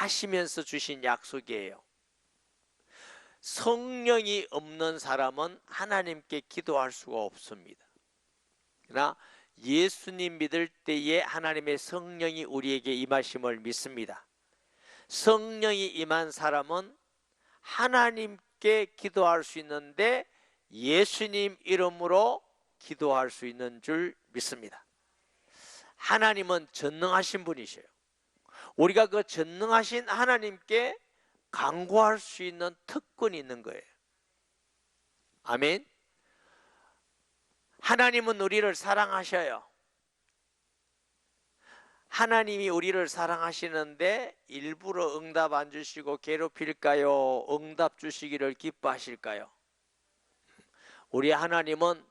하시면서 주신 약속이에요. 성령이 없는 사람은 하나님께 기도할 수가 없습니다. 그러나 예수님 믿을 때에 하나님의 성령이 우리에게 임하심을 믿습니다. 성령이 임한 사람은 하나님께 기도할 수 있는데 예수님 이름으로 기도할 수 있는 줄 믿습니다. 하나님은 전능하신 분이셔요. 우리가 그 전능하신 하나님께 간구할 수 있는 특권이 있는 거예요. 아멘. 하나님은 우리를 사랑하셔요. 하나님이 우리를 사랑하시는데 일부러 응답 안 주시고 괴롭힐까요? 응답 주시기를 기뻐하실까요? 우리 하나님은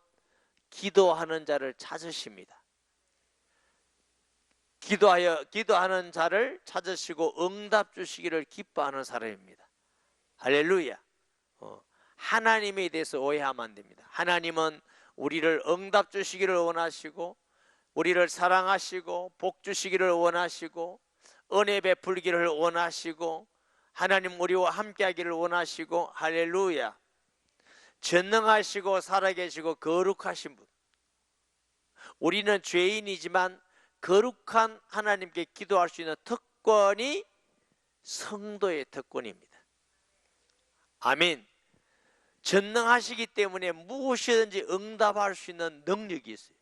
기도하는 자를 찾으십니다. 기도하는 자를 찾으시고 응답 주시기를 기뻐하는 사람입니다. 할렐루야. 하나님에 대해서 오해하면 안 됩니다. 하나님은 우리를 응답 주시기를 원하시고 우리를 사랑하시고 복 주시기를 원하시고 은혜 베풀기를 원하시고 하나님 우리와 함께하기를 원하시고 할렐루야. 전능하시고 살아계시고 거룩하신 분. 우리는 죄인이지만 거룩한 하나님께 기도할 수 있는 특권이 성도의 특권입니다. 아멘. 전능하시기 때문에 무엇이든지 응답할 수 있는 능력이 있어요.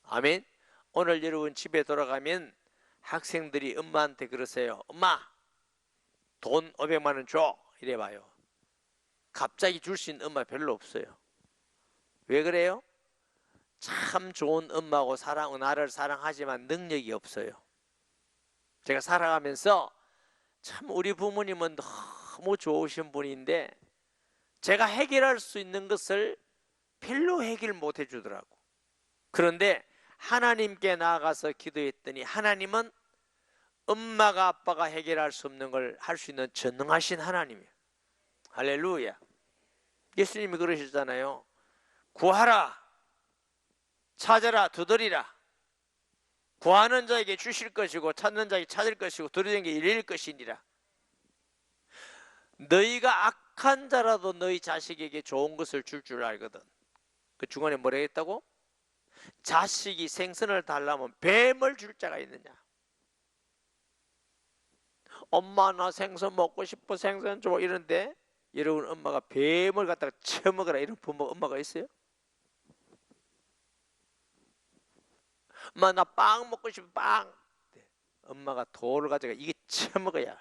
아멘. 오늘 여러분 집에 돌아가면 학생들이 엄마한테 그러세요. 엄마, 돈 500만 원 줘. 이래봐요. 갑자기 줄 수 있는 엄마 별로 없어요. 왜 그래요? 참 좋은 엄마고 나를 사랑하지만 능력이 없어요. 제가 살아가면서 참 우리 부모님은 너무 좋으신 분인데 제가 해결할 수 있는 것을 별로 해결 못 해주더라고. 그런데 하나님께 나아가서 기도했더니 하나님은 엄마가 아빠가 해결할 수 없는 걸 할 수 있는 전능하신 하나님이에요. 할렐루야. 예수님이 그러셨잖아요. 구하라, 찾아라, 두드리라. 구하는 자에게 주실 것이고 찾는 자에게 찾을 것이고 두드리는 게 열릴 것이니라. 너희가 악한 자라도 너희 자식에게 좋은 것을 줄 알거든. 그 중간에 뭐라 했다고? 자식이 생선을 달라면 뱀을 줄 자가 있느냐. 엄마 나 생선 먹고 싶어, 생선 줘 이런데 여러분 엄마가 뱀을 갖다가 쳐먹으라 이런 부모 엄마가 있어요? 엄마 나 빵 먹고 싶어, 빵. 엄마가 돌을 가져가 이게 쳐먹어야.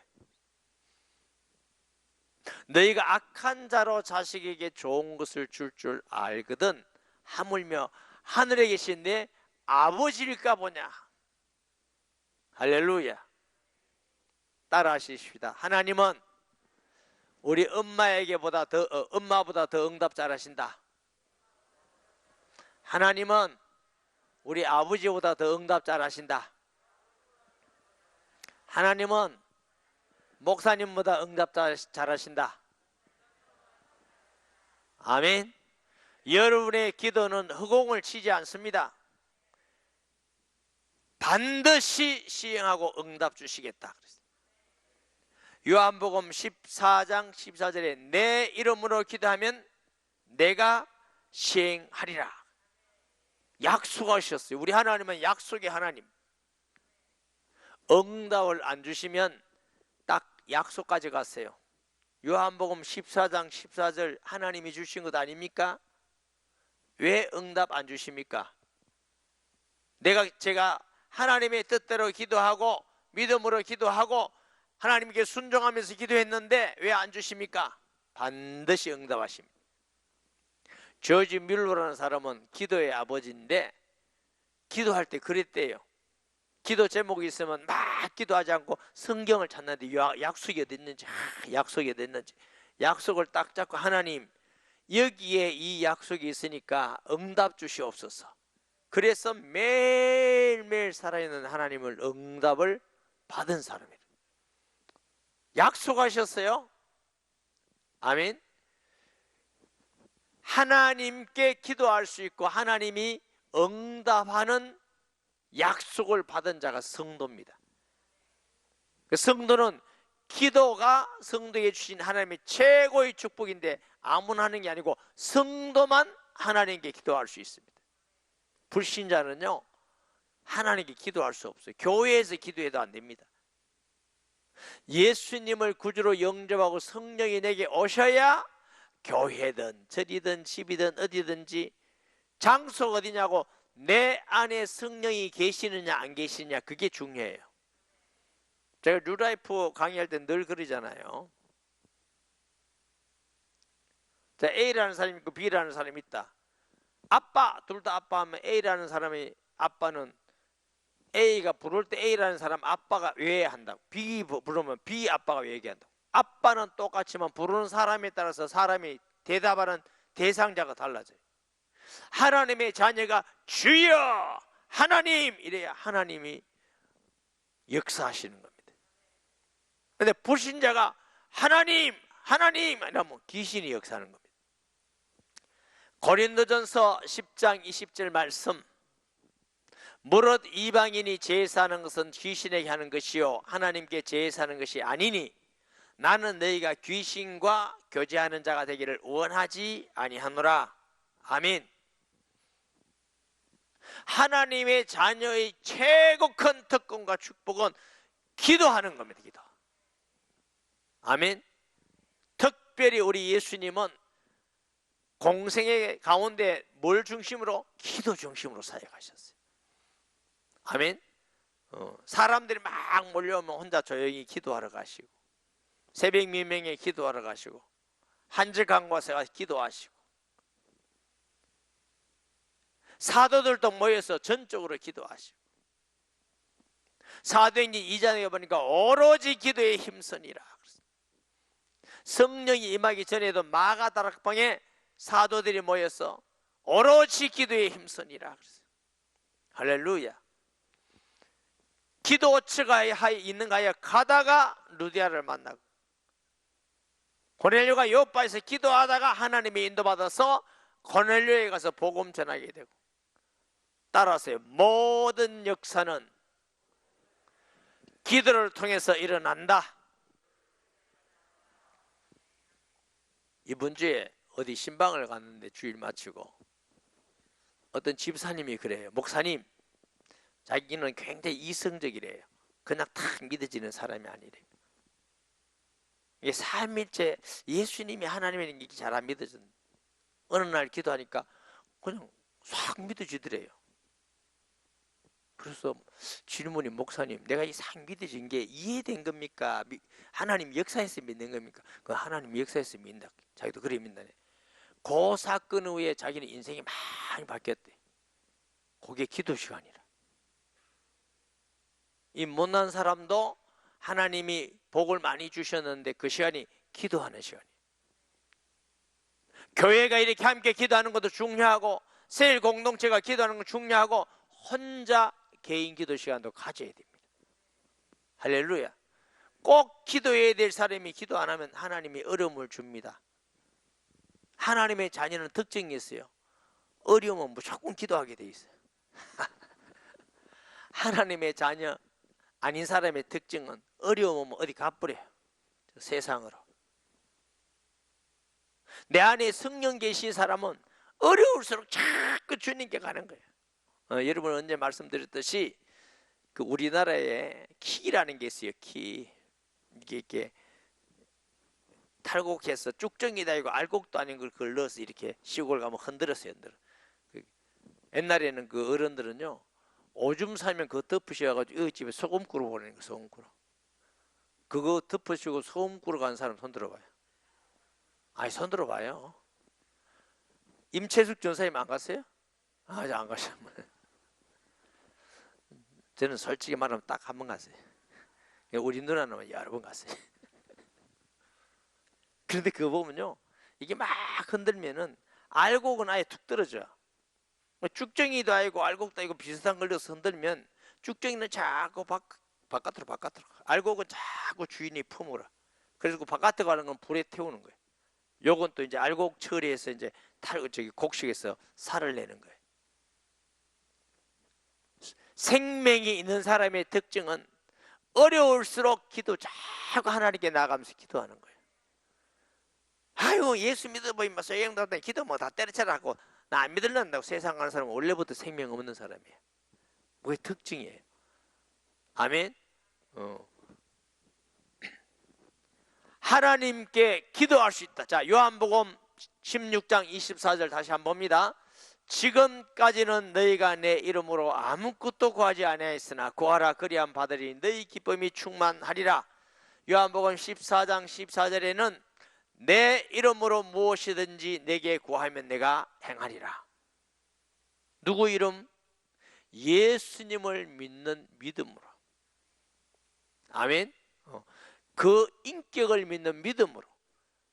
너희가 악한 자로 자식에게 좋은 것을 줄 알거든 하물며 하늘에 계신 내 아버지일까 보냐. 할렐루야. 따라 하십시다. 하나님은 우리 엄마보다 더 응답 잘하신다. 하나님은 우리 아버지보다 더 응답 잘하신다. 하나님은 목사님보다 응답 잘하신다. 아멘. 여러분의 기도는 허공을 치지 않습니다. 반드시 시행하고 응답 주시겠다. 요한복음 14장 14절에 내 이름으로 기도하면 내가 시행하리라. 약속하셨어요. 우리 하나님은 약속의 하나님. 응답을 안 주시면 딱 약속까지 갔어요. 요한복음 14장 14절 하나님이 주신 것 아닙니까? 왜 응답 안 주십니까? 제가 하나님의 뜻대로 기도하고 믿음으로 기도하고 하나님께 순종하면서 기도했는데 왜 안 주십니까? 반드시 응답하십니다. 조지 뮬러라는 사람은 기도의 아버지인데 기도할 때 그랬대요. 기도 제목이 있으면 막 기도하지 않고 성경을 찾는데 약속이 어디 있는지 약속을 딱 잡고 하나님 여기에 이 약속이 있으니까 응답 주시옵소서. 그래서 매일매일 살아있는 하나님을 응답을 받은 사람이에요. 약속하셨어요. 아멘. 하나님께 기도할 수 있고 하나님이 응답하는 약속을 받은 자가 성도입니다. 성도는 기도가 성도에게 주신 하나님의 최고의 축복인데 아무나 하는 게 아니고 성도만 하나님께 기도할 수 있습니다. 불신자는요 하나님께 기도할 수 없어요. 교회에서 기도해도 안 됩니다. 예수님을 구주로 영접하고 성령이 내게 오셔야 교회든 절이든 집이든 어디든지 장소가 어디냐고 내 안에 성령이 계시느냐 안 계시느냐 그게 중요해요. 제가 뉴라이프 강의할 때 늘 그러잖아요. 자, A라는 사람이 있고 B라는 사람이 있다. 아빠 둘 다 아빠 하면 A라는 사람이 아빠는 A가 부를 때 A라는 사람 아빠가 왜 한다고, B 부르면 B 아빠가 왜 얘기한다고. 아빠는 똑같지만 부르는 사람에 따라서 사람이 대답하는 대상자가 달라져요. 하나님의 자녀가 주여 하나님 이래야 하나님이 역사하시는 겁니다. 그런데 불신자가 하나님 하나님 이러면 귀신이 역사하는 겁니다. 고린도전서 10장 20절 말씀, 무릇 이방인이 제사하는 것은 귀신에게 하는 것이요 하나님께 제사하는 것이 아니니 나는 너희가 귀신과 교제하는 자가 되기를 원하지 아니하노라. 아멘. 하나님의 자녀의 최고 큰 특권과 축복은 기도하는 겁니다. 기도. 아멘. 특별히 우리 예수님은 공생의 가운데 뭘 중심으로? 기도 중심으로 사역하셨어요. 아멘. 사람들이 막 몰려오면 혼자 조용히 기도하러 가시고, 새벽 미명에 기도하러 가시고, 한적한곳에 가서 기도하시고, 사도들도 모여서 전적으로 기도하시고, 사도행전 2장에 보니까 오로지 기도에 힘쓰니라. 성령이 임하기 전에도 마가다락방에 사도들이 모여서 오로지 기도에 힘쓰니라. 할렐루야. 기도처가 있는가 하여 가다가 루디아를 만나고, 고넬료가 요바에서 기도하다가 하나님의 인도받아서 고넬료에 가서 복음 전하게 되고, 따라서요 모든 역사는 기도를 통해서 일어난다. 이번 주에 어디 신방을 갔는데 주일 마치고 어떤 집사님이 그래요. 목사님, 자기는 굉장히 이성적이래요. 그냥 탁 믿어지는 사람이 아니래요. 이게 삼일째 예수님이 하나님이라는 게 잘 안 믿어진, 어느 날 기도하니까 그냥 싹 믿어지더래요. 그래서 질문이, 목사님 내가 이 싹 믿어진 게 이해된 겁니까? 하나님 역사에서 믿는 겁니까? 그 하나님 역사에서 믿는다. 자기도 그래 믿다네. 그 사건 후에 자기는 인생이 많이 바뀌었대. 그게 기도 시간이라. 이 못난 사람도 하나님이 복을 많이 주셨는데 그 시간이 기도하는 시간이에요. 교회가 이렇게 함께 기도하는 것도 중요하고, 세일 공동체가 기도하는 것도 중요하고, 혼자 개인 기도 시간도 가져야 됩니다. 할렐루야. 꼭 기도해야 될 사람이 기도 안 하면 하나님이 어려움을 줍니다. 하나님의 자녀는 특징이 있어요. 어려우면 무조건 기도하게 돼 있어요. 하나님의 자녀 아닌 사람의 특징은 어려우면 어디 가버려요. 세상으로. 내 안에 성령 계신 사람은 어려울수록 자꾸 주님께 가는 거예요. 여러분 언제 말씀드렸듯이 그 우리나라에 키라는 게 있어요. 키. 이게 탈곡해서 쭉정이다 이고 알곡도 아닌 걸 그걸 넣어서 이렇게 시골 가면 흔들었어요. 옛날에는 그 어른들은요 오줌 싸면 그거 덮으셔가지고 집에 소금구로 보내는 거. 소금구로. 그거 덮으시고 소금구로 간 사람 손 들어봐요. 아니 손 들어봐요. 임채숙 전사님 안 갔어요? 아직 안 가셨네. 저는 솔직히 말하면 딱 한 번 갔어요. 우리 누나는 여러 번 갔어요. 그런데 그거 보면요 이게 막 흔들면은 알곡은 아예 툭 떨어져요. 쭉정이도 아니고 알곡도 아니고 비슷한 걸려서 흔들면 쭉정이는 자꾸 바깥으로 알곡은 자꾸 주인이 품으라. 그래서 그 바깥에 가는 건 불에 태우는 거예요. 요건 또 이제 알곡 처리해서 이제 곡식에서 살을 내는 거예요. 생명이 있는 사람의 특징은 어려울수록 자꾸 하나님께 나가면서 기도하는 거예요. 아이고 예수 믿어보니 뭐 소용도 없다, 기도 뭐 다 때려쳐라 하고 나 안 믿을란다고 세상 가는 사람은 원래부터 생명 없는 사람이에요. 그게 특징이에요. 아멘. 하나님께 기도할 수 있다. 자, 요한복음 16장 24절 다시 한번 봅니다. 지금까지는 너희가 내 이름으로 아무것도 구하지 아니하였으나 구하라 그리하면 받으리니 너희 기쁨이 충만하리라. 요한복음 14장 14절에는 내 이름으로 무엇이든지 내게 구하면 내가 행하리라. 누구 이름? 예수님을 믿는 믿음으로. 아멘. 그 인격을 믿는 믿음으로.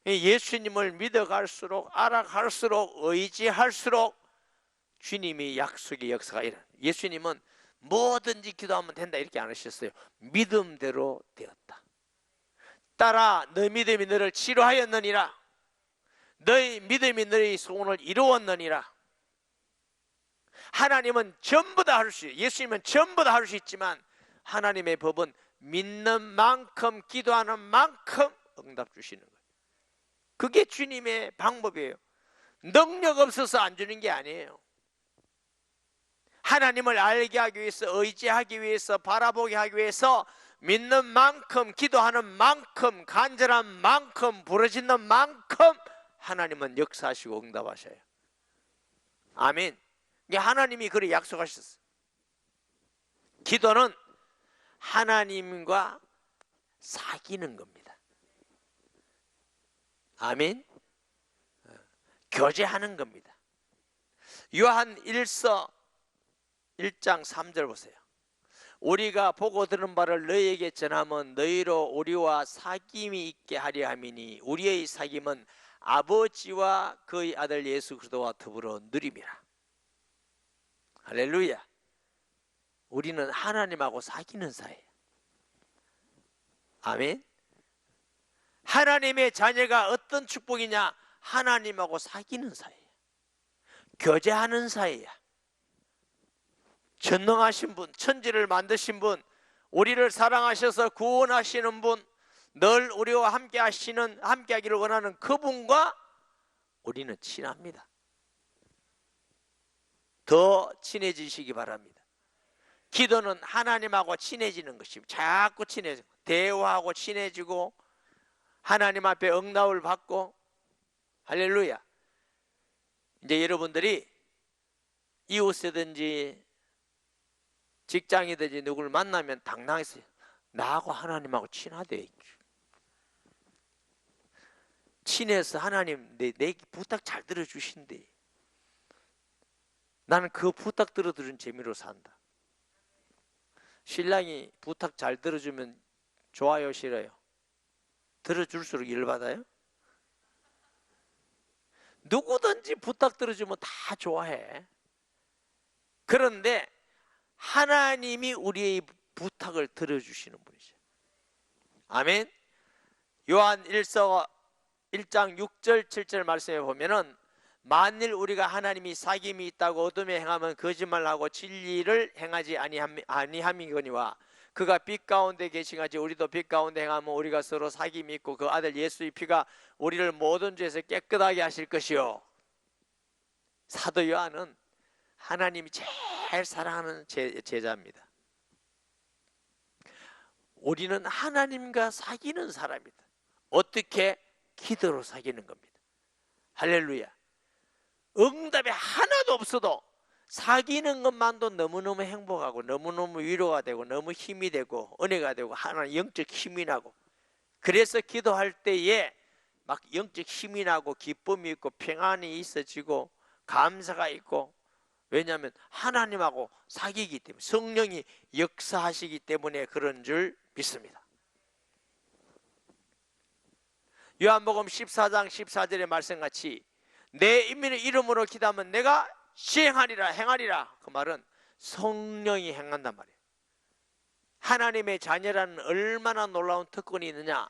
예수님을 믿어갈수록 알아갈수록 의지할수록 주님이 약속의 역사가 일어나. 예수님은 뭐든지 기도하면 된다 이렇게 안 하셨어요. 믿음대로 되었다. 따라 너 믿음이 너를 치료하였느니라. 너희 믿음이 너희 소원을 이루었느니라. 하나님은 전부 다 할 수 있어요. 예수님은 전부 다 할 수 있지만 하나님의 법은 믿는 만큼 기도하는 만큼 응답 주시는 거예요. 그게 주님의 방법이에요. 능력 없어서 안 주는 게 아니에요. 하나님을 알게 하기 위해서, 의지하기 위해서, 바라보게 하기 위해서 믿는 만큼, 기도하는 만큼, 간절한 만큼, 부르짖는 만큼 하나님은 역사하시고 응답하셔요. 아멘. 하나님이 그렇게 약속하셨어요. 기도는 하나님과 사귀는 겁니다. 아멘. 교제하는 겁니다. 요한 1서 1장 3절 보세요. 우리가 보고 들은 바를 너희에게 전하면 너희로 우리와 사귐이 있게 하려 함이니 우리의 사귐은 아버지와 그의 아들 예수 그리스도와 더불어 누림이라. 할렐루야. 우리는 하나님하고 사귀는 사이예요. 아멘. 하나님의 자녀가 어떤 축복이냐? 하나님하고 사귀는 사이예요. 교제하는 사이야. 전능하신 분, 천지를 만드신 분, 우리를 사랑하셔서 구원하시는 분, 늘 우리와 함께 하기를 원하는 그분과 우리는 친합니다. 더 친해지시기 바랍니다. 기도는 하나님하고 친해지는 것입니다. 자꾸 친해지고 대화하고 친해지고 하나님 앞에 응답을 받고. 할렐루야. 이제 여러분들이 이웃이든지 직장이든지 누구를 만나면 당당했어요. 나하고 하나님하고 친하대. 친해서 하나님 내 부탁 잘 들어주신대. 나는 그 부탁 들어주는 재미로 산다. 신랑이 부탁 잘 들어주면 좋아요, 싫어요? 들어줄수록 열받아요? 누구든지 부탁 들어주면 다 좋아해. 그런데 하나님이 우리의 부탁을 들어주시는 분이죠. 아멘. 요한 1서 1장 6절 7절 말씀에 보면은 만일 우리가 하나님이 사귐이 있다고 어둠에 행하면 거짓말하고 진리를 행하지 아니함이거니와 그가 빛 가운데 계시같이 우리도 빛 가운데 행하면 우리가 서로 사귐이 있고 그 아들 예수의 피가 우리를 모든 죄에서 깨끗하게 하실 것이요. 사도 요한은 하나님이 제일 사랑하는 제자입니다. 우리는 하나님과 사귀는 사람이다. 어떻게? 기도로 사귀는 겁니다. 할렐루야. 응답이 하나도 없어도 사귀는 것만도 너무너무 행복하고 너무너무 위로가 되고 너무 힘이 되고 은혜가 되고 하나님 영적 힘이 나고, 그래서 기도할 때에 막 영적 힘이 나고 기쁨이 있고 평안이 있어지고 감사가 있고, 왜냐하면 하나님하고 사귀기 때문에, 성령이 역사하시기 때문에 그런 줄 믿습니다. 요한복음 14장 14절의 말씀같이 내 이름으로 기도하면 내가 시행하리라, 행하리라. 그 말은 성령이 행한단 말이에요. 하나님의 자녀라는 얼마나 놀라운 특권이 있느냐.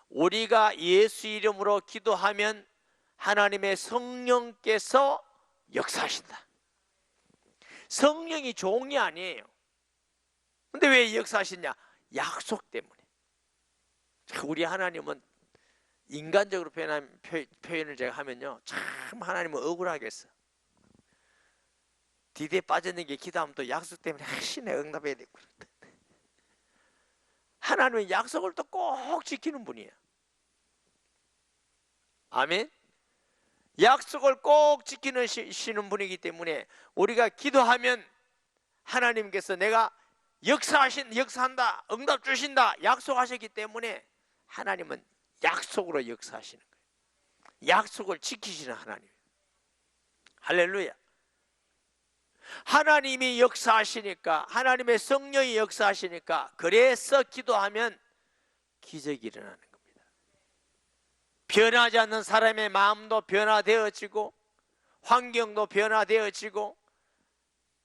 우리가 예수 이름으로 기도하면 하나님의 성령께서 역사하신다. 성령이 종이 아니에요. 근데 왜 역사하시냐? 약속 때문에. 우리 하나님은 인간적으로 표현을 제가 하면요, 참 하나님은 억울하겠어. 디디에 빠졌는 게 기도하면 또 약속 때문에 신에 응답해야 되고. 하나님은 약속을 또 꼭 지키는 분이에요. 아멘. 약속을 꼭 지키시는 분이기 때문에 우리가 기도하면 하나님께서 내가 역사한다, 응답 주신다 약속하셨기 때문에 하나님은 약속으로 역사하시는 거예요. 약속을 지키시는 하나님. 할렐루야. 하나님이 역사하시니까, 하나님의 성령이 역사하시니까, 그래서 기도하면 기적이 일어나는 겁니다. 변하지 않는 사람의 마음도 변화되어지고, 환경도 변화되어지고,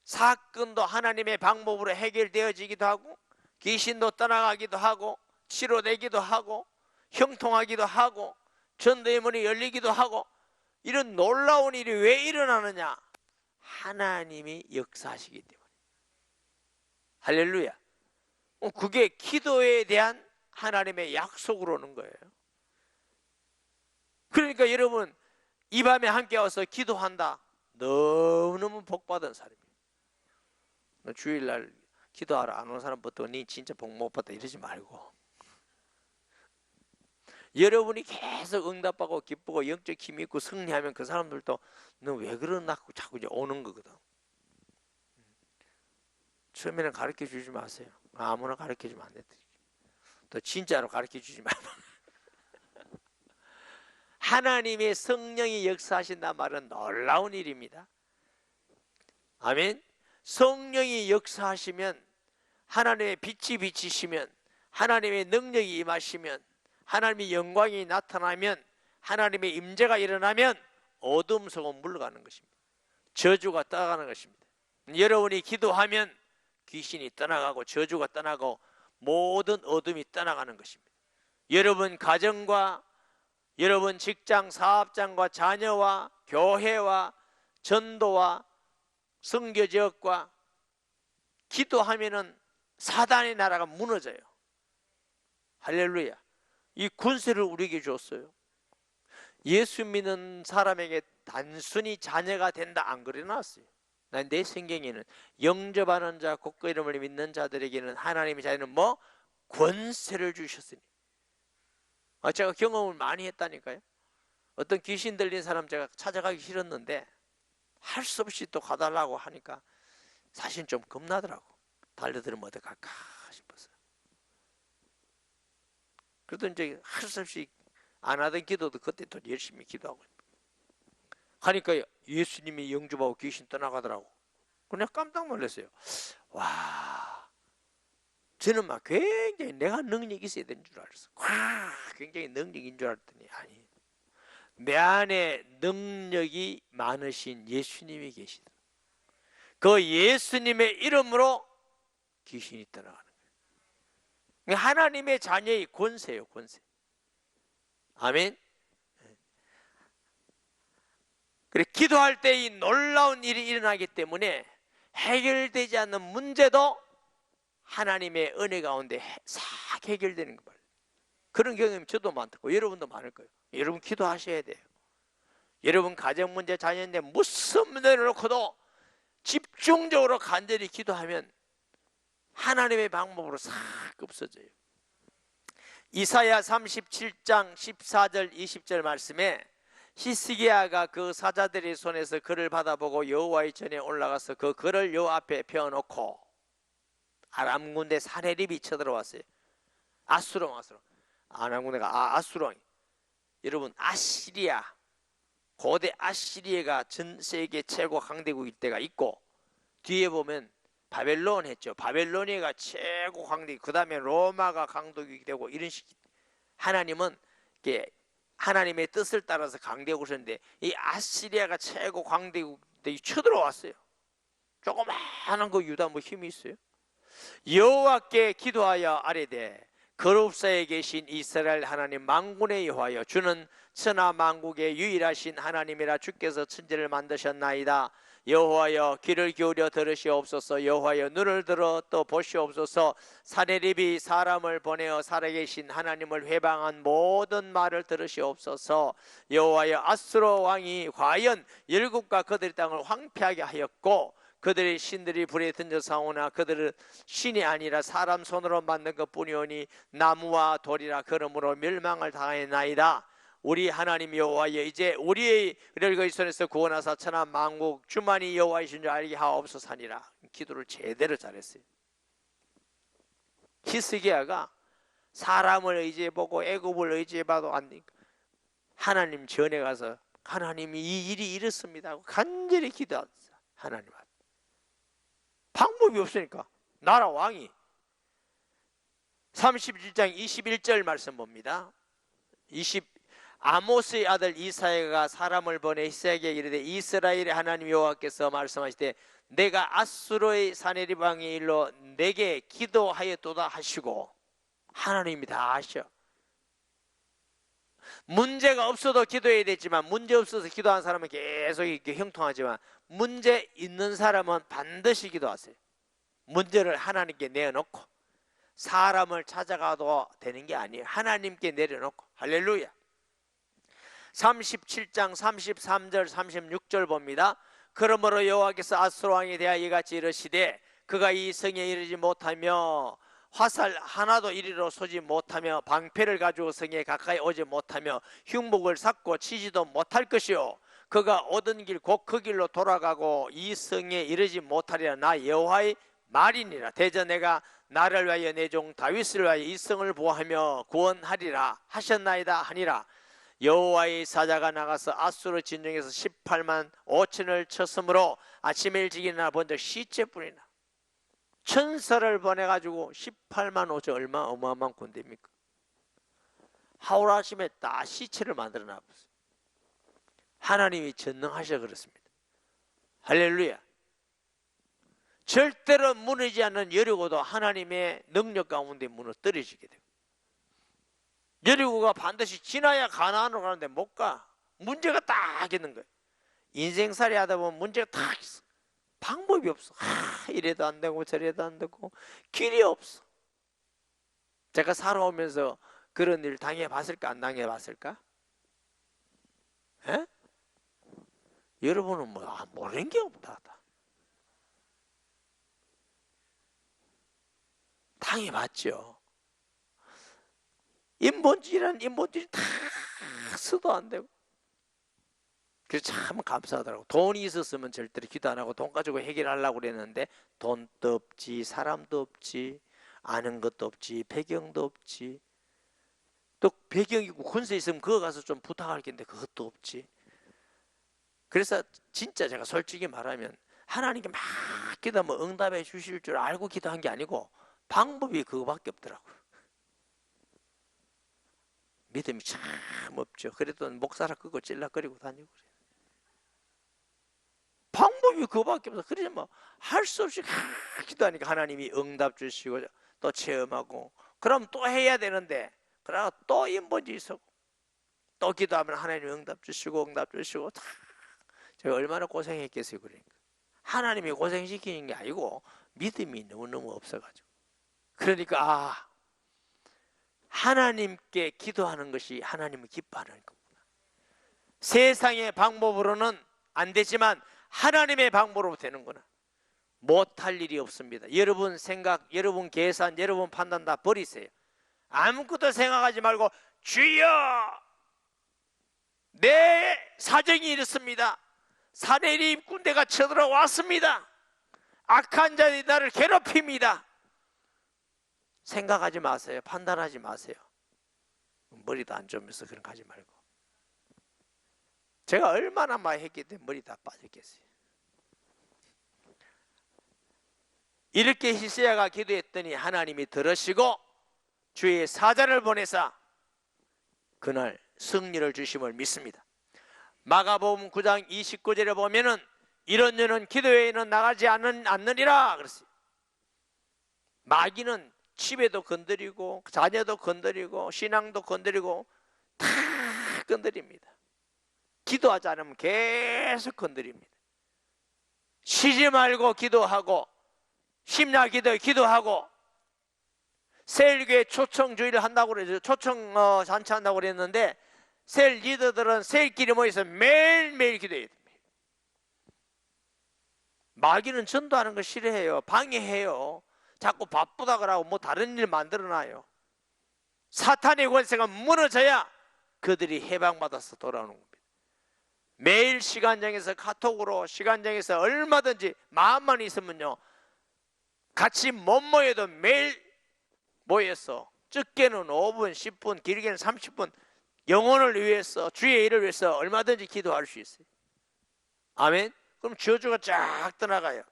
사건도 하나님의 방법으로 해결되어지기도 하고, 귀신도 떠나가기도 하고, 치료되기도 하고, 형통하기도 하고, 전도의 문이 열리기도 하고, 이런 놀라운 일이 왜 일어나느냐? 하나님이 역사하시기 때문에. 할렐루야. 그게 기도에 대한 하나님의 약속으로 오는 거예요. 그러니까 여러분, 이 밤에 함께 와서 기도한다, 너무너무 복받은 사람이에요. 주일날 기도하러 안 오는 사람부터 니 진짜 복 못 받다 이러지 말고, 여러분이 계속 응답하고 기쁘고 영적 힘이 있고 승리하면 그 사람들도 너 왜 그러나 하고 자꾸 이제 오는 거거든. 처음에는 가르쳐 주지 마세요. 아무나 가르쳐 주면 안 돼. 또 진짜로 가르쳐 주지 말고. 하나님의 성령이 역사하신다는 말은 놀라운 일입니다. 아멘. 성령이 역사하시면, 하나님의 빛이 비치시면, 하나님의 능력이 임하시면, 하나님의 영광이 나타나면, 하나님의 임재가 일어나면 어둠 속은 물러가는 것입니다. 저주가 떠나가는 것입니다. 여러분이 기도하면 귀신이 떠나가고 저주가 떠나고 모든 어둠이 떠나가는 것입니다. 여러분 가정과 여러분 직장, 사업장과 자녀와 교회와 전도와 선교지역과 기도하면은 사단의 나라가 무너져요. 할렐루야. 이 군세를 우리에게 줬어요. 예수 믿는 사람에게 단순히 자녀가 된다 안 그려놨어요. 내 성경에는 영접하는 자, 곧 그 이름을 믿는 자들에게는 하나님의 자녀는 뭐? 권세를 주셨으니. 제가 경험을 많이 했다니까요. 어떤 귀신 들린 사람 제가 찾아가기 싫었는데 할 수 없이 또 가달라고 하니까 사실 좀 겁나더라고. 달려들면 어떡할까 싶었어요. 그래도 이제 할 수 없이 안 하던 기도도 그때 또 열심히 기도하고 하니까 예수님이 영접하고 귀신 떠나가더라고. 그냥 깜짝 놀랐어요. 와, 저는 막 굉장히 내가 능력이 있어야 되는 줄 알았어. 굉장히 능력인 줄 알았더니 아니, 내 안에 능력이 많으신 예수님이 계시더라. 그 예수님의 이름으로 귀신이 떠나가는 거예요. 하나님의 자녀의 권세예요, 권세. 아멘. 그래, 기도할 때 이 놀라운 일이 일어나기 때문에 해결되지 않는 문제도 하나님의 은혜 가운데 싹 해결되는 거 말이에요. 그런 경험이 저도 많고 여러분도 많을 거예요. 여러분 기도하셔야 돼요. 여러분 가정 문제, 자녀 문제 무슨 문제를 놓고도 집중적으로 간절히 기도하면 하나님의 방법으로 싹 없어져요. 이사야 37장 14절 20절 말씀에 히스기야가 그 사자들의 손에서 글을 받아보고 여호와의 전에 올라가서 그 글을 요 앞에 펴놓고 아람 군대 사내립이 쳐들어왔어요. 아수롱. 아람 군대가 아수롱. 여러분 아시리아, 고대 아시리아가 전 세계 최고 강대국일 때가 있고 뒤에 보면 바벨론 했죠. 바벨로니아가 최고 강대국, 그 다음에 로마가 강대국이 되고 이런 식. 하나님은 이게 하나님의 뜻을 따라서 강대국을 썼는데 이 아시리아가 최고 강대국이 쳐들어왔어요. 조그마한 거 유다 뭐 힘이 있어요? 여호와께 기도하여 아뢰되 거룩사에 계신 이스라엘 하나님 만군의 여호와여, 주는 천하 만국의 유일하신 하나님이라. 주께서 천지를 만드셨나이다. 여호와여 귀를 기울여 들으시옵소서. 여호와여 눈을 들어 또 보시옵소서. 사내립이 사람을 보내어 살아계신 하나님을 회방한 모든 말을 들으시옵소서. 여호와여 아수르 왕이 과연 열국과 그들의 땅을 황폐하게 하였고 그들의 신들이 불에 던져 싸우나 그들은 신이 아니라 사람 손으로 만든 것뿐이오니 나무와 돌이라 그러므로 멸망을 당하였나이다. 우리 하나님 여호와여 이제 우리의 그 손에서 구원하사 천하 만국 주만이 여호와이신 줄 알게 하옵소서니라. 기도를 제대로 잘했어요. 히스기야가 사람을 의지해보고 애굽을 의지해봐도 안 되니까 하나님 전에 가서 하나님이 이 일이 이렇습니다 하고 간절히 기도했어요. 하나님 앞에 방법이 없으니까 나라 왕이 37장 21절 말씀 봅니다. 아모스의 아들 이사야가 사람을 보내 히스기야에게 이르되 이스라엘의 하나님 여호와께서 말씀하시되 내가 아수르의 사내립 왕의 일로 내게 기도하였도다 하시고 하나님이 다 아셔. 문제가 없어도 기도해야 되지만 문제 없어서 기도하는 사람은 계속 이렇게 형통하지만 문제 있는 사람은 반드시 기도하세요. 문제를 하나님께 내어놓고 사람을 찾아가도 되는 게 아니에요. 하나님께 내려놓고. 할렐루야. 37장 33절 36절 봅니다. 그러므로 여호와께서 아수르 왕에 대하여 이같이 이르시되 그가 이 성에 이르지 못하며 화살 하나도 이리로 쏘지 못하며 방패를 가지고 성에 가까이 오지 못하며 흉목을 삭고 치지도 못할 것이요 그가 오던 길 곧 그 길로 돌아가고 이 성에 이르지 못하리라. 나 여호와의 말이니라. 대저 내가 나를 위하여 내 종 다윗을 위하여 이 성을 보호하며 구원하리라 하셨나이다 하니라. 여호와의 사자가 나가서 아수르 진영에서 18만 5천을 쳤으므로 아침에 일찍 일어나 본적 시체뿐이나 천사를 보내가지고 18만 5천 얼마 어마어마한 군대입니까? 하루아침에 다 시체를 만들어 놨어요. 하나님이 전능하셔 그렇습니다. 할렐루야. 절대로 무너지지 않는 여리고도 하나님의 능력 가운데 무너뜨려지게 돼요. 여리고가 반드시 지나야 가나안으로 가는데 못 가. 문제가 딱 있는 거예요. 인생살이 하다 보면 문제가 딱 있어. 방법이 없어. 이래도 안 되고 저래도 안 되고 길이 없어. 제가 살아오면서 그런 일 당해봤을까 안 당해봤을까? 에? 여러분은 모르는 게 없다. 당해봤죠. 인본주의란 인본주의 다 써도 안 되고. 그래서 참 감사하더라고. 돈이 있었으면 절대로 기도 안 하고 돈 가지고 해결하려고 그랬는데 돈도 없지, 사람도 없지, 아는 것도 없지, 배경도 없지. 또 배경이고 권세 있으면 그거 가서 좀 부탁할 텐데 그것도 없지. 그래서 진짜 제가 솔직히 말하면 하나님께 막 기도하면 응답해 주실 줄 알고 기도한 게 아니고 방법이 그거밖에 없더라고요. 믿음이 참 없죠. 그래도 목사라 끄고 찔러거리고 다니고 그래요. 방법이 그거밖에 없어. 그래서 뭐 할 수 없이 기도하니까 하나님이 응답 주시고 또 체험하고 그럼 또 해야 되는데 그러다가 또 인본주의 있었고 또 기도하면 하나님이 응답 주시고 다 제가 얼마나 고생했겠어요. 그러니까 하나님이 고생시키는 게 아니고 믿음이 너무너무 없어가지고 그러니까 하나님께 기도하는 것이 하나님을 기뻐하는 거구나. 세상의 방법으로는 안 되지만 하나님의 방법으로 되는구나. 못할 일이 없습니다. 여러분 생각, 여러분 계산, 여러분 판단 다 버리세요. 아무것도 생각하지 말고 주여 내 사정이 이렇습니다. 사내립 군대가 쳐들어왔습니다. 악한 자들이 나를 괴롭힙니다. 생각하지 마세요. 판단하지 마세요. 머리도 안 좋으면서 그런 거 하지 말고. 제가 얼마나 많이 했기 때문에 머리 다 빠졌겠어요. 이렇게 히스기야가 기도했더니 하나님이 들으시고 주의 사자를 보내사 그날 승리를 주심을 믿습니다. 마가복음 9장 29절에 보면은 이런 여는 기도회에는 나가지 않느니라 그랬어요. 마귀는 집에도 건드리고 자녀도 건드리고 신앙도 건드리고 다 건드립니다. 기도하지 않으면 계속 건드립니다. 쉬지 말고 기도하고 심야 기도하고 세일교회 초청주의를 한다고 그러죠. 초청 잔치한다고 그랬는데 세일 리더들은 세일끼리 모여서 매일매일 기도해야 됩니다. 마귀는 전도하는 거 싫어해요. 방해해요. 자꾸 바쁘다 그러고 뭐 다른 일 만들어놔요. 사탄의 권세가 무너져야 그들이 해방받아서 돌아오는 겁니다. 매일 시간 정해서 카톡으로 시간 정해서 얼마든지 마음만 있으면요, 같이 못 모여도 매일 모여서 적게는 5분, 10분, 길게는 30분 영혼을 위해서, 주의 일을 위해서 얼마든지 기도할 수 있어요. 아멘. 그럼 저주가 쫙 떠나가요.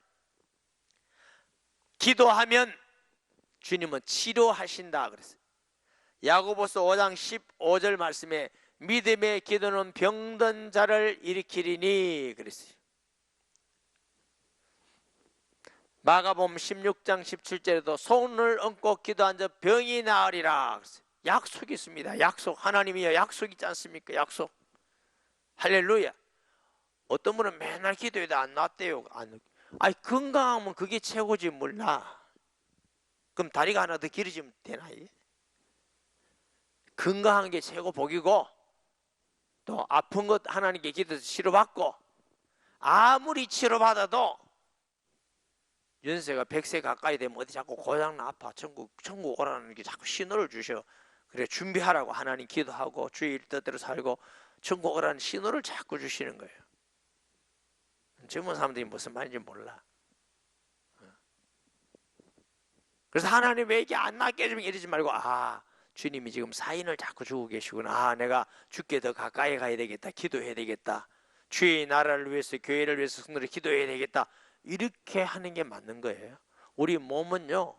기도하면 주님은 치료하신다 그랬어요. 야고보서 5장 15절 말씀에 믿음의 기도는 병든 자를 일으키리니 그랬어요. 마가복음 16장 17절에도 손을 얹고 기도한 자 병이 나으리라 그랬어요. 약속이 있습니다. 약속. 하나님이요 약속 있지 않습니까? 약속. 할렐루야. 어떤 분은 맨날 기도해도 안 낫대요. 아니 건강하면 그게 최고지 몰라. 그럼 다리가 하나 더 길어지면 되나? 건강한 게 최고 복이고, 또 아픈 것 하나님께 기도해서 치료받고, 아무리 치료받아도 연세가 100세 가까이 되면 어디 자꾸 고장나 아파. 천국 오라는 게 자꾸 신호를 주셔. 그래 준비하라고 하나님 기도하고 주의 뜻대로 살고 천국 오라는 신호를 자꾸 주시는 거예요. 젊은 사람들이 무슨 말인지 몰라. 그래서 하나님 왜 이게 안 낫게 해주면 이러지 말고, 주님이 지금 사인을 자꾸 주고 계시구나. 내가 주께 더 가까이 가야 되겠다. 기도해야 되겠다. 주의 나라를 위해서, 교회를 위해서, 성도를 기도해야 되겠다. 이렇게 하는 게 맞는 거예요. 우리 몸은요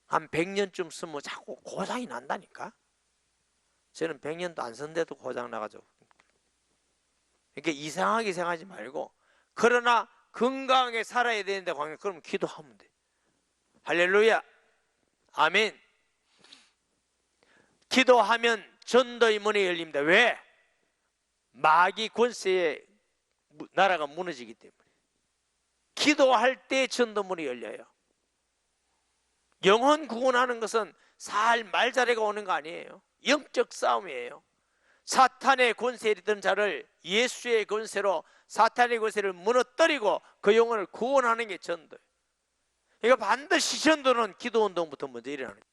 한 100년쯤 쓰면 자꾸 고장이 난다니까. 저는 100년도 안 썼는데도 고장 나가지고. 그러니까 이상하게 생각하지 말고, 그러나 건강하게 살아야 되는데 그럼 기도하면 돼. 할렐루야. 아멘. 기도하면 전도의 문이 열립니다. 왜? 마귀 권세의 나라가 무너지기 때문에. 기도할 때 전도문이 열려요. 영혼 구원하는 것은 살 말자리가 오는 거 아니에요. 영적 싸움이에요. 사탄의 권세에 있던 자를 예수의 권세로, 사탄의 권세를 무너뜨리고 그 영혼을 구원하는 게 전도예요. 그러니까 반드시 전도는 기도운동부터 먼저 일어나는 거예요.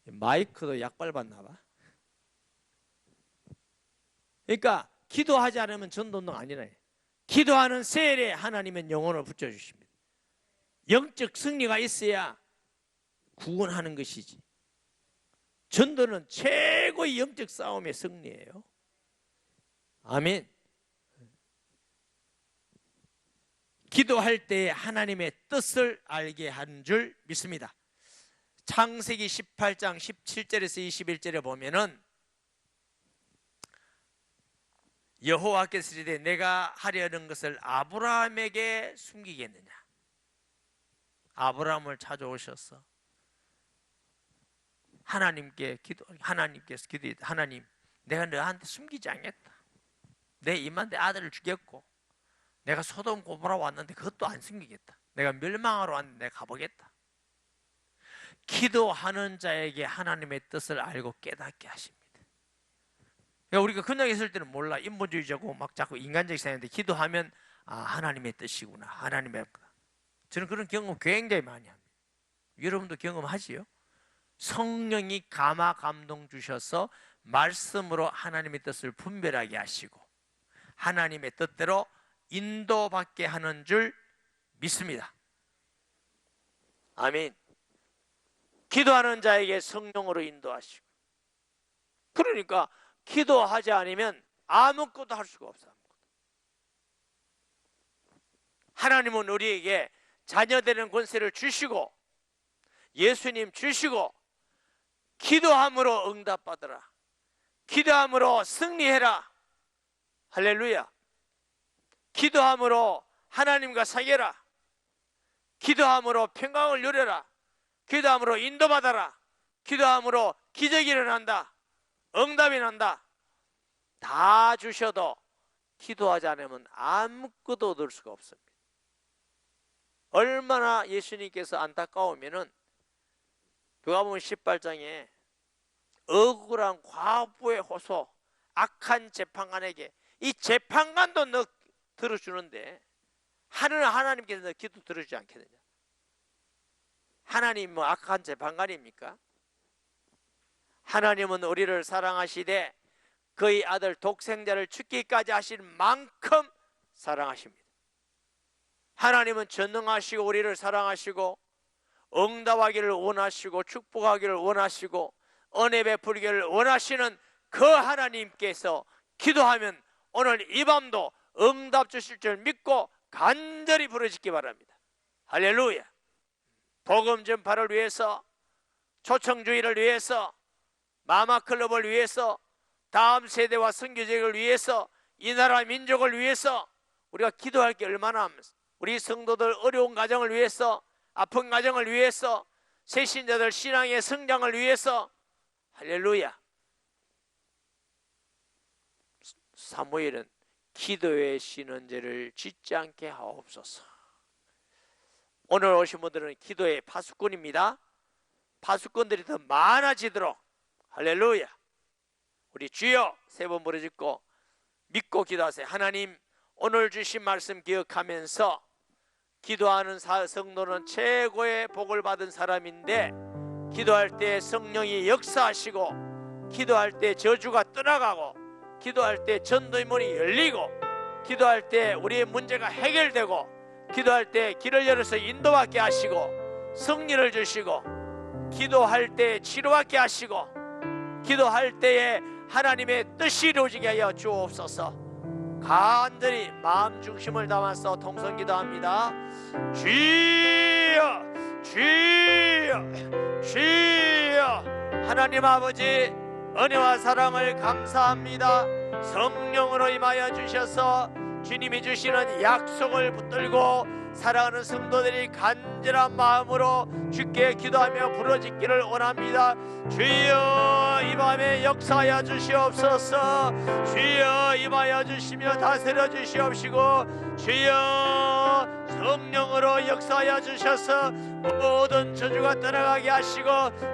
마이크도 약 밟았나 봐. 그러니까 기도하지 않으면 전도운동 아니라, 기도하는 세일에 하나님은 영혼을 붙여주십니다. 영적 승리가 있어야 구원하는 것이지. 전도는 최고의 영적 싸움의 승리예요. 아멘. 기도할 때 하나님의 뜻을 알게 하는 줄 믿습니다. 창세기 18장 17절에서 21절에 보면은 여호와께서 이르되 내가 하려는 것을 아브라함에게 숨기겠느냐. 아브라함을 찾아오셔서 하나님께서 기도해, 하나님 내가 너한테 숨기지 않겠다. 내 임한테 아들을 주겠고, 내가 소돔 고모라 왔는데 그것도 안 숨기겠다. 내가 멸망하러 왔는데 내가 가보겠다. 기도하는 자에게 하나님의 뜻을 알고 깨닫게 하십니다. 그러니까 우리가 그냥 있을 때는 몰라. 인본주의자고 막 자꾸 인간적인 생각인데, 기도하면 하나님의 뜻이구나. 하나님의. 저는 그런 경험 굉장히 많이 합니다. 여러분도 경험하지요? 성령이 감화 감동 주셔서 말씀으로 하나님의 뜻을 분별하게 하시고 하나님의 뜻대로 인도받게 하는 줄 믿습니다. 아멘. 기도하는 자에게 성령으로 인도하시고, 그러니까 기도하지 않으면 아무것도 할 수가 없어요. 하나님은 우리에게 자녀되는 권세를 주시고 예수님 주시고, 기도함으로 응답받으라, 기도함으로 승리해라. 할렐루야. 기도함으로 하나님과 사귀라. 기도함으로 평강을 누려라. 기도함으로 인도받아라. 기도함으로 기적이 일어난다. 응답이 난다. 다 주셔도 기도하지 않으면 아무것도 얻을 수가 없습니다. 얼마나 예수님께서 안타까우면은 누가복음 18장에 억울한 과부의 호소, 악한 재판관에게 이 재판관도 너 들어주는데 하나님께서 너 기도 들어주지 않겠느냐? 하나님 뭐 악한 재판관입니까? 하나님은 우리를 사랑하시되 그의 아들 독생자를 죽기까지 하신 만큼 사랑하십니다. 하나님은 전능하시고 우리를 사랑하시고 응답하기를 원하시고 축복하기를 원하시고 은혜 베풀기를 원하시는 그 하나님께서 기도하면 오늘 이 밤도 응답 주실 줄 믿고 간절히 부르짖기 바랍니다. 할렐루야. 복음 전파를 위해서, 초청주의를 위해서, 마마클럽을 위해서, 다음 세대와 선교적을 위해서, 이 나라 민족을 위해서 우리가 기도할 게 얼마나 합니까? 우리 성도들 어려운 가정을 위해서, 아픈 가정을 위해서, 새신자들 신앙의 성장을 위해서. 할렐루야. 사무엘은 기도에 쉬는 죄를 짓지 않게 하옵소서. 오늘 오신 분들은 기도의 파수꾼입니다. 파수꾼들이 더 많아지도록 할렐루야. 우리 주여 세 번 부르짖고 믿고 기도하세요. 하나님, 오늘 주신 말씀 기억하면서 기도하는 성도는 최고의 복을 받은 사람인데 기도할 때 성령이 역사하시고 기도할 때 저주가 떠나가고 기도할 때 전도의 문이 열리고 기도할 때 우리의 문제가 해결되고 기도할 때 길을 열어서 인도받게 하시고 승리를 주시고 기도할 때 치료받게 하시고 기도할 때에 하나님의 뜻이 이루어지게 하여 주옵소서. 간절히 마음 중심을 담아서 통성 기도합니다. 주여 주여 주여. 하나님 아버지 은혜와 사랑을 감사합니다. 성령으로 임하여 주셔서 주님이 주시는 약속을 붙들고 사랑하는 성도들이 간절한 마음으로 주께 기도하며 부르짖기를 원합니다. 주여 이 밤에 역사하여 주시옵소서. 주여 임하여 주시며 다스려 주시옵시고 주여 성령으로 역사하여 주셔서 모든 저주가 떠나가게 하시고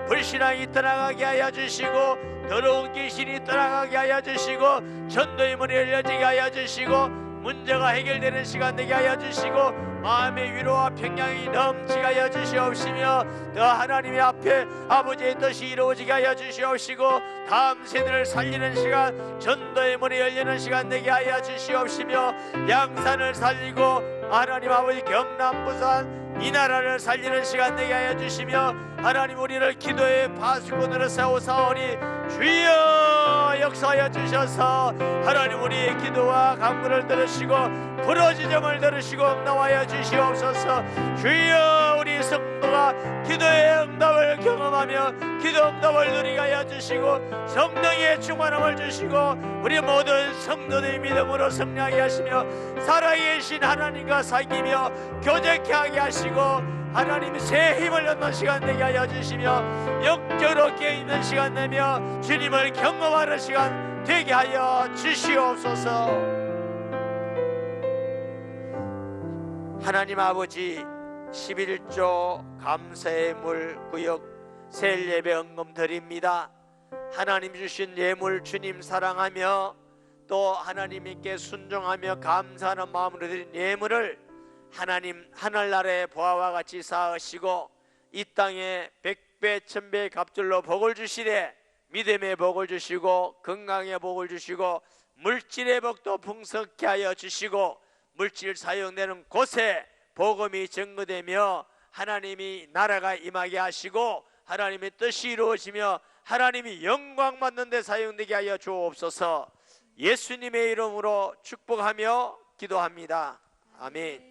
불신앙이 떠나가게 하여 주시고 더러운 귀신이 떠나가게 하여 주시고 전도의 문이 열려지게 하여 주시고 문제가 해결되는 시간 되게 하여 주시고 마음의 위로와 평강이 넘치게 하여 주시옵시며 더 하나님의 앞에 아버지의 뜻이 이루어지게 하여 주시옵시고 다음 세대를 살리는 시간, 전도의 문이 열리는 시간 되게 하여 주시옵시며 양산을 살리고 하나님 아버지 경남 부산 이 나라를 살리는 시간 되게 하여 주시며 하나님 우리를 기도의 파수꾼으로 세우사오니 주여 역사하여 주셔서 하나님 우리의 기도와 간구를 들으시고 부르짖음을 들으시고 응답하여 주시옵소서. 주여 우리 성도가 기도의 응답을 경험하며 기도 응답을 누리게 하여 주시고 성령의 충만함을 주시고 우리 모든 성도들의 믿음으로 승리하게 하시며 살아계신 하나님과 사귀며 교제케 하게 하시고 하나님 새 힘을 얻는 시간 되게 하여 주시며 영적으로 깨어있는 시간 되며 주님을 경험하는 시간 되게 하여 주시옵소서. 하나님 아버지 11조 감사의 물 구역 새 예배 헌금 드립니다. 하나님 주신 예물 주님 사랑하며 또 하나님께 순종하며 감사하는 마음으로 드린 예물을 하나님 하늘나라의 보화와 같이 쌓으시고 이 땅에 100배 1000배의 값줄로 복을 주시되 믿음의 복을 주시고 건강의 복을 주시고 물질의 복도 풍성케 하여 주시고 물질 사용되는 곳에 복음이 증거되며 하나님이 나라가 임하게 하시고 하나님의 뜻이 이루어지며 하나님이 영광 받는 데 사용되게 하여 주옵소서. 예수님의 이름으로 축복하며 기도합니다. 아멘.